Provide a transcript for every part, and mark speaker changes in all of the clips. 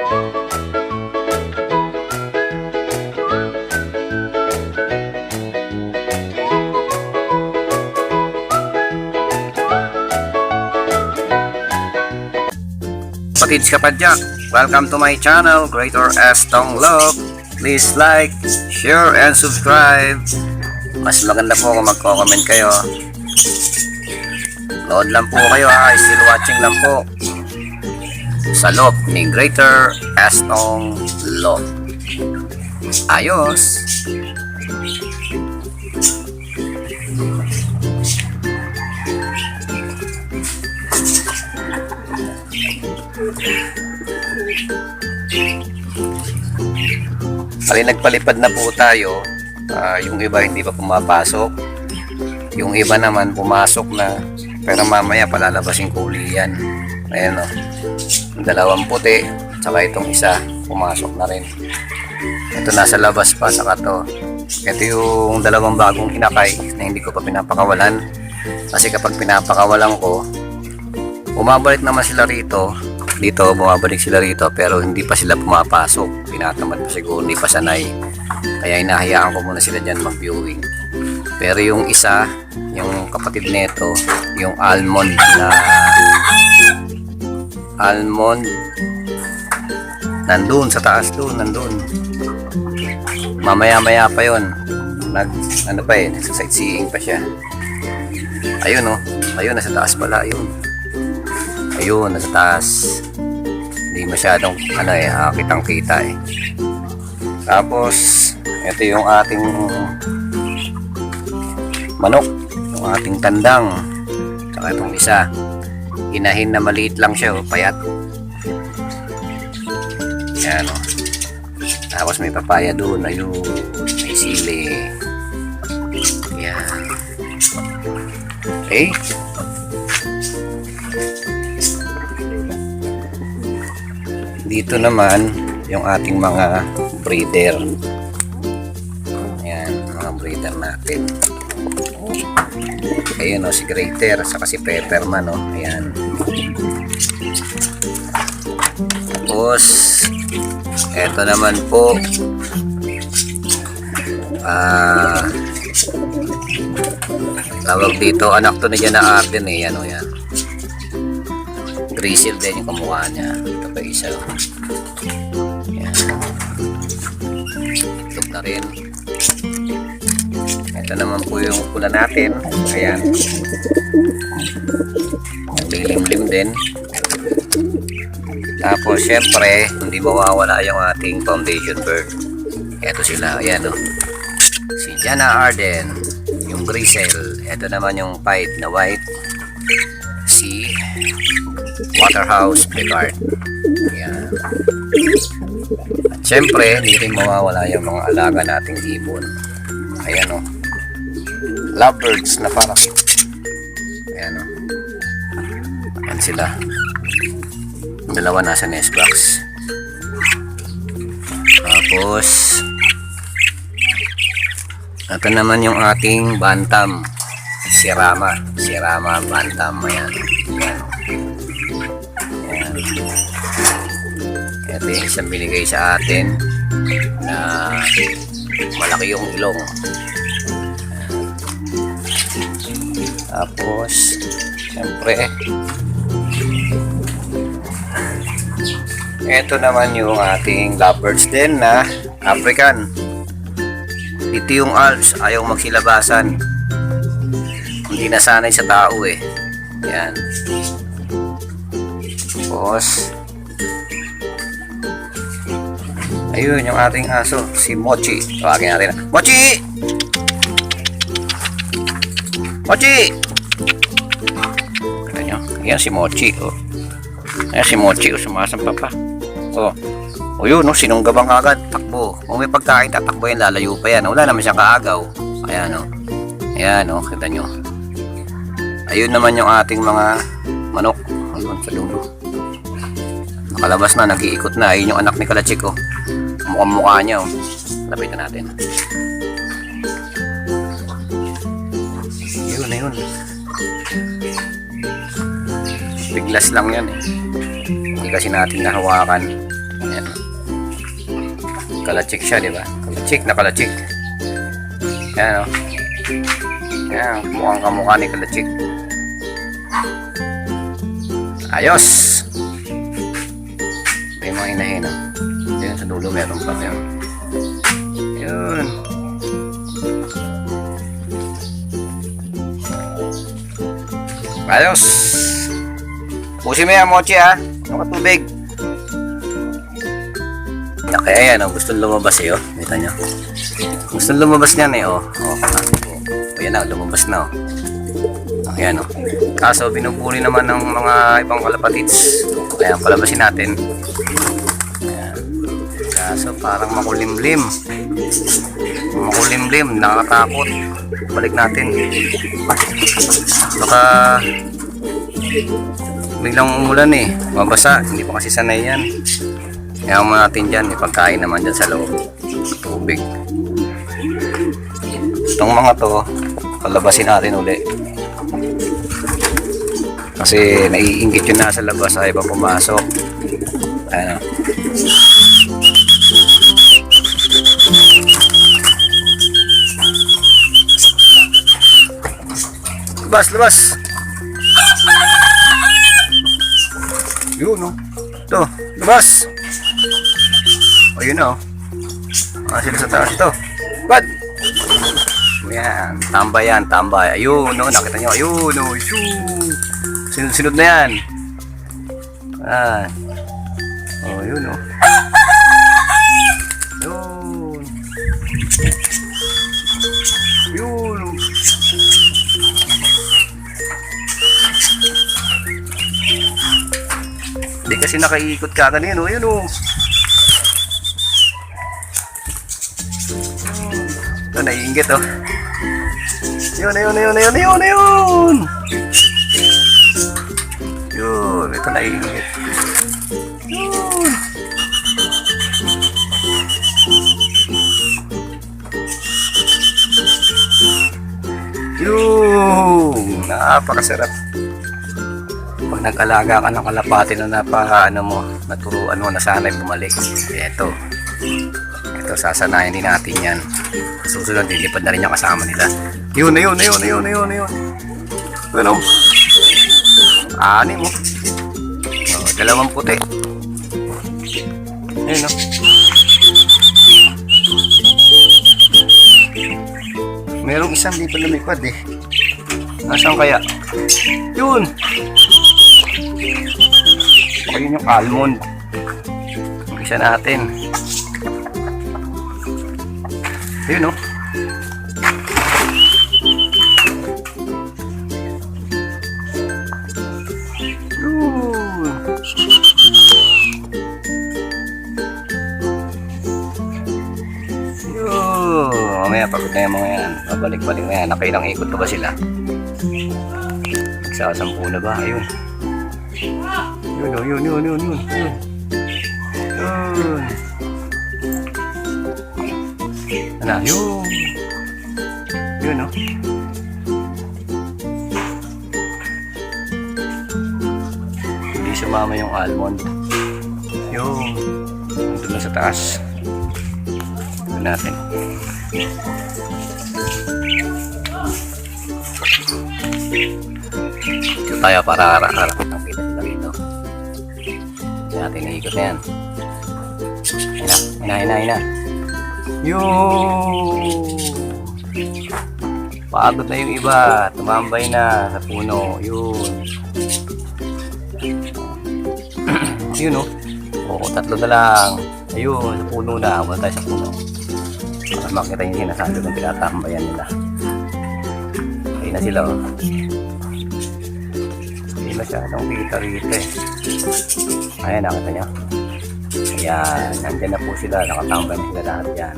Speaker 1: Kapatids kapadyak, welcome to my channel, Greater S Tonglok. Please like, share, and subscribe. Mas maganda po kung magko-comment kayo. Load lang po kayo ha, still watching lang po. Sa loob ni Greater S Tonglok. Ayos. Bali nagpalipad na po tayo. Yung iba hindi pa pumapasok, yung iba naman pumasok na, pero mamaya palalabasin ko uli yan. Ayan o, yung dalawang puti saka itong isa pumasok na rin. Ito nasa labas pa, saka to. Ito yung dalawang bagong inakay na hindi ko pa pinapakawalan, kasi kapag pinapakawalan ko, bumabalik naman sila rito. Dito bumabalik sila rito, pero hindi pa sila pumapasok. Tinatamad pa siguro, hindi pa sanay, kaya hinahayaan ko muna sila dyan mag-viewing. Pero yung isa, yung kapatid nito, yung almond nandun sa taas doon, nandun. Mamaya pa yon, ano pa eh, nagsa-sightseeing pa siya. Ayun oh, ayun nasa taas pala, ayun nasa taas. Hindi masyadong kitang kita eh. Tapos ito yung ating manok, yung ating tandang, saka itong isa inahin na maliit lang siya, payat. Yan o. Tapos may papaya doon, ayun, may sili. Yan. Okay. Dito naman yung ating mga breeder. Ayan, mga breeder natin. Ayun o, si Greater saka si Pepperman o. Ayan. Tapos eto naman po, tawag dito, anak to na dyan na Arden eh. Yan o, yan. Grizzle din yung kamukha niya. Ito pa isa. Yan. Itlog na rin. Ito naman po yung pula natin. Ayan. Lilim-lim din. Tapos syempre, hindi mawawala yung ating foundation bird. Ito sila. Ayan o. Si Jana Arden. Yung Grizzle. Ito naman yung pied na white. Si Waterhouse Picard. Ayan. At syempre, hindi rin mawawala yung mga alaga nating ibon. Ayan o. Lovebirds na parang. Ayan o. Ayan sila. Dalawa nasa nest box. Tapos ito naman yung ating bantam. Si Rama bantam. Ayan. Ayan. Ayan. Ito yung isang binigay sa atin na malaki yung ilong. Ayan. Tapos siyempre ito naman yung ating lovebirds din na African. Dito yung Alps, ayaw magsilabasan, hindi nasanay sa tao eh. Yan. Tapos ayun yung ating aso, si Mochi. Tawagin natin. Mochi! Mochi! Kaya nyo, yan si Mochi oh. Ayan si Mochi oh, sumasampa pa. O yun, no, sinunggabang agad, takbo. Kung may pagkain, tatakbo yan, lalayo pa yan. Wala naman siyang kaagaw. Ayan, o. Ayan, o, kita nyo. Ayun naman yung ating mga manok. Ayun, sa dulo. Nakalabas na, nag-iikot na. Ayun yung anak ni Kalachik, o. Mukhang mukha niya, o. Lapitan natin. Ayun. Biglas lang yan, eh. Hindi kasi natin nahawakan. Ayan. Kalachik siya, di ba? Kalachik na kalachik. Ayan, oh. Ayan, mukhang kamukha ni kalachik. Ayos! May mga inahin, oh. Ayan, sa dulo meron pa. Ayan. Yun. Ayos! Pusin mo yan, Mochi, ha? Ano ka tubig? Kaya yan, oh, gusto lumabas eh, oh. Kita nyo. Gusto lumabas niyan eh, oh. Ayan na, lumabas na, oh. Ayan, oh. Kaso, binubuli naman ng mga ibang kalapatids. Kaya, palabasin natin. Ayan. Kaso, parang makulimlim. Makulimlim, nakakatakot. Balik natin. Baka biglang umulan eh. Mabasa, hindi pa kasi sanay yan. Kaya mo natin dyan, may pagkain naman dyan sa loob. Tubig. Itong mga to, palabasin natin uli. Kasi naiinggit yun nasa labas, ay pa pumasok. Ayan. Labas, labas! Yun, no? Ito, labas! O, yun, no? Sila sa taas ito. Bad! Yan, tambay yan, tambay. Ayun, no? Nakita nyo, ayun, no? Sinod-sinod na yan. O, yun, no? Yun. Yun, no? Hindi kasi nakaikot ka kanina, no? Yun, no? Ito, naiingit, oh. Yun. Yun, ito naiingit. Yun. Yun. Napakasarap. Pag nag-alaga ka ng kalapati na naturuan mo na sana'y bumalik. Ito. Ito, sasanayin din natin yan. Susunod, lilipad na rin yung kasama nila. Yun. Ano? Anim, oh. Oh, dalawang puti. Ayun, oh. Merong isang di pa lumipad, eh. Nasaan kaya? Yun! Ayun yung almond. Isa natin. Ayun, oh. Mamaya pagod na yung mga yan. Babalik-balik na yan. Nakailang ikot pa ba sila? Nagsasampu na ba? Ayun. Yun. Ano? Yun, oh. Hindi sumama yung almond. Yun. Nandun na sa taas. Ito natin. Ito tayo para harap-harap ng kita sila rito. Hindi natin naikot na yan. Ina. Yun! Pagod na yung iba. Tumambay na sa puno. Yun. Yun, oh. Oo, tatlo na lang. Ayun, sa puno na. Wala tayo sa puno. Para makita yung sinasabi kung tinatambayan nila. Ayun na sila, oh. Hindi masyadong kita rito, eh. Ayan, nakita nyo. Ayan, nandyan na po sila. Nakatambay na sila lahat yan.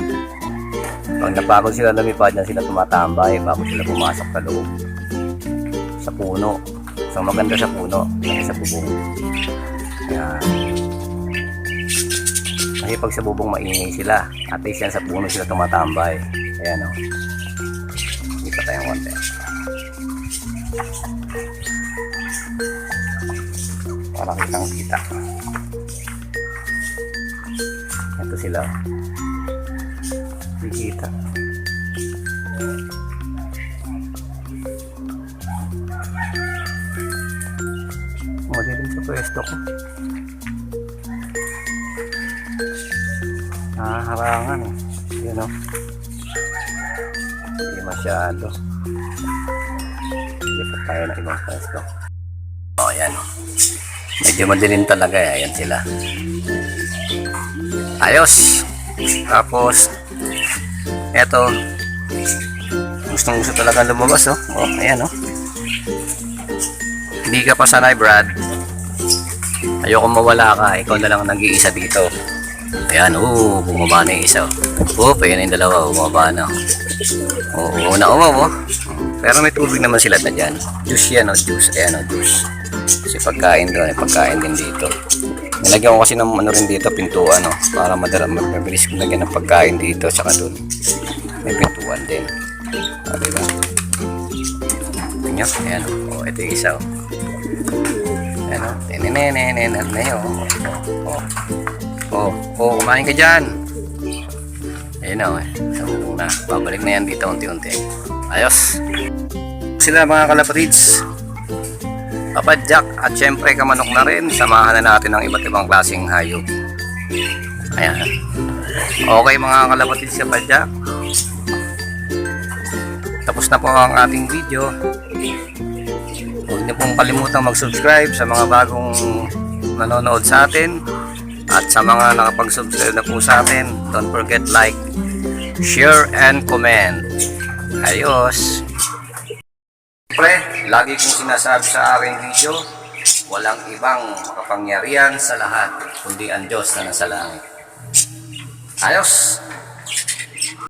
Speaker 1: Pag napagod sila lumipad na sila tumatambay bago sila pumasok sa loob. Sa puno. So maganda sa puno. Hindi sa bubong. Ayan. Kasi pag sa bubong maingay sila. At least yan sa puno sila tumatambay. Ayan, o. Hindi pa tayong konti. Para kitang kita. Ito sila. Kikita. Madilim sa pwesto ko. Harangan eh. Yun o. Hindi masyado. Lipat tayo ng ibang pwesto. O, yan. Medyo madilim talaga eh. Ayan sila. Ayos. Tapos, eto. Gustong gusto talaga lumabas oh. O, ayan oh. Hindi ka pa sanay, Brad. Ayoko mawala ka. Ikaw na lang nag-iisa dito. Ayan, bumaba na yung isa. Ayan yung dalawa, bumaba na. Una umaw. Pero may tubig naman sila na dyan. Juice yan, juice. Ayan, juice. Kasi pagkain doon, pagkain din dito. Nilagyan ko kasi ng ano rin dito, pintuan, para mabilis ko lagyan ng pagkain dito, tsaka doon. May pintuan din. Diba? Tingnan, ayan, ito yung isa, Ayan, kumain ka dyan. Ayun na, babalik na yan dito unti-unti. Ayos. Sila mga kalapatids, Papa Jack at syempre kamanok na rin. Samahan na natin ng iba't ibang klaseng hayop. Ayan. Okay mga kalapatids, Papa Jack, tapos na po ang ating video. Huwag niyo pong kalimutang mag-subscribe sa mga bagong nanonood sa atin. At sa mga nakapag-subscribe na po sa atin, don't forget like, share, and comment. Ayos! Siyempre, lagi kong sinasabi sa aking video, walang ibang makapangyarihan sa lahat, kundi ang Diyos na nasa langit. Ayos!